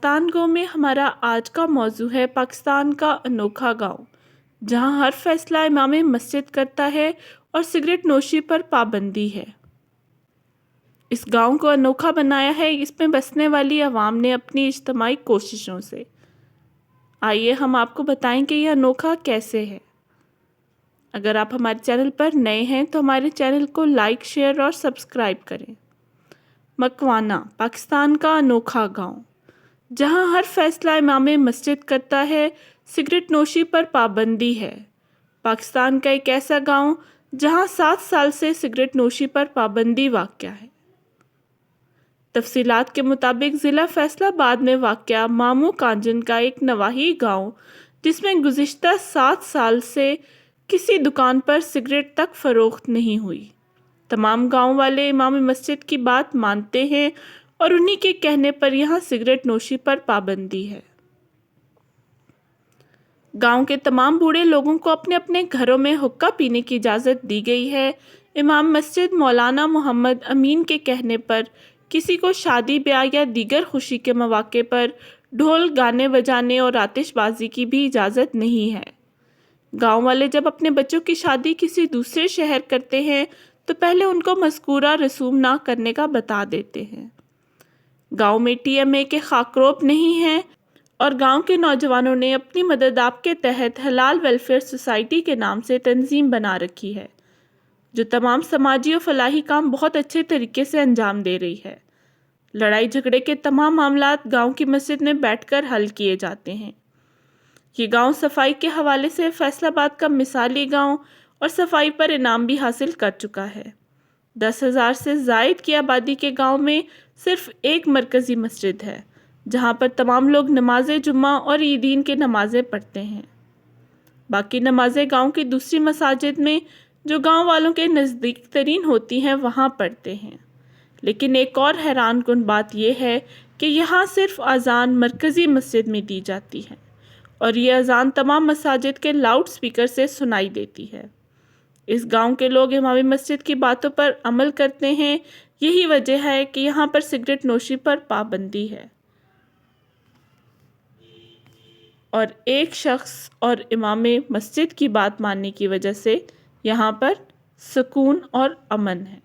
پاکستان گو میں ہمارا آج کا موضوع ہے پاکستان کا انوکھا گاؤں، جہاں ہر فیصلہ امام مسجد کرتا ہے اور سگریٹ نوشی پر پابندی ہے۔ اس گاؤں کو انوکھا بنایا ہے اس میں بسنے والی عوام نے اپنی اجتماعی کوششوں سے۔ آئیے ہم آپ کو بتائیں کہ یہ انوکھا کیسے ہے۔ اگر آپ ہمارے چینل پر نئے ہیں تو ہمارے چینل کو لائک، شیئر اور سبسکرائب کریں۔ مکوانا، پاکستان کا انوکھا گاؤں، جہاں ہر فیصلہ امام مسجد کرتا ہے، سگریٹ نوشی پر پابندی ہے۔ پاکستان کا ایک ایسا گاؤں جہاں 7 سال سے سگریٹ نوشی پر پابندی واقع ہے۔ تفصیلات کے مطابق ضلع فیصل آباد میں واقع مامو کانجن کا ایک نواحی گاؤں، جس میں گزشتہ 7 سال سے کسی دکان پر سگریٹ تک فروخت نہیں ہوئی۔ تمام گاؤں والے امام مسجد کی بات مانتے ہیں اور انہی کے کہنے پر یہاں سگریٹ نوشی پر پابندی ہے۔ گاؤں کے تمام بوڑھے لوگوں کو اپنے اپنے گھروں میں حقہ پینے کی اجازت دی گئی ہے۔ امام مسجد مولانا محمد امین کے کہنے پر کسی کو شادی بیاہ یا دیگر خوشی کے مواقع پر ڈھول، گانے بجانے اور آتش بازی کی بھی اجازت نہیں ہے۔ گاؤں والے جب اپنے بچوں کی شادی کسی دوسرے شہر کرتے ہیں تو پہلے ان کو مذکورہ رسوم نہ کرنے کا بتا دیتے ہیں۔ گاؤں میں ٹی ایم اے کے خاکروب نہیں ہیں اور گاؤں کے نوجوانوں نے اپنی مدد آپ کے تحت حلال ویلفیئر سوسائٹی کے نام سے تنظیم بنا رکھی ہے، جو تمام سماجی و فلاحی کام بہت اچھے طریقے سے انجام دے رہی ہے۔ لڑائی جھگڑے کے تمام معاملات گاؤں کی مسجد میں بیٹھ کر حل کیے جاتے ہیں۔ یہ گاؤں صفائی کے حوالے سے فیصل آباد کا مثالی گاؤں اور صفائی پر انعام بھی حاصل کر چکا ہے۔ 10,000 سے زائد کی آبادی کے گاؤں میں صرف ایک مرکزی مسجد ہے، جہاں پر تمام لوگ نماز جمعہ اور عیدین کی نمازیں پڑھتے ہیں۔ باقی نمازیں گاؤں کی دوسری مساجد میں جو گاؤں والوں کے نزدیک ترین ہوتی ہیں وہاں پڑھتے ہیں۔ لیکن ایک اور حیران کن بات یہ ہے کہ یہاں صرف اذان مرکزی مسجد میں دی جاتی ہے اور یہ اذان تمام مساجد کے لاؤڈ سپیکر سے سنائی دیتی ہے۔ اس گاؤں کے لوگ امام مسجد کی باتوں پر عمل کرتے ہیں، یہی وجہ ہے کہ یہاں پر سگریٹ نوشی پر پابندی ہے۔ اور ایک شخص اور امام مسجد کی بات ماننے کی وجہ سے یہاں پر سکون اور امن ہے۔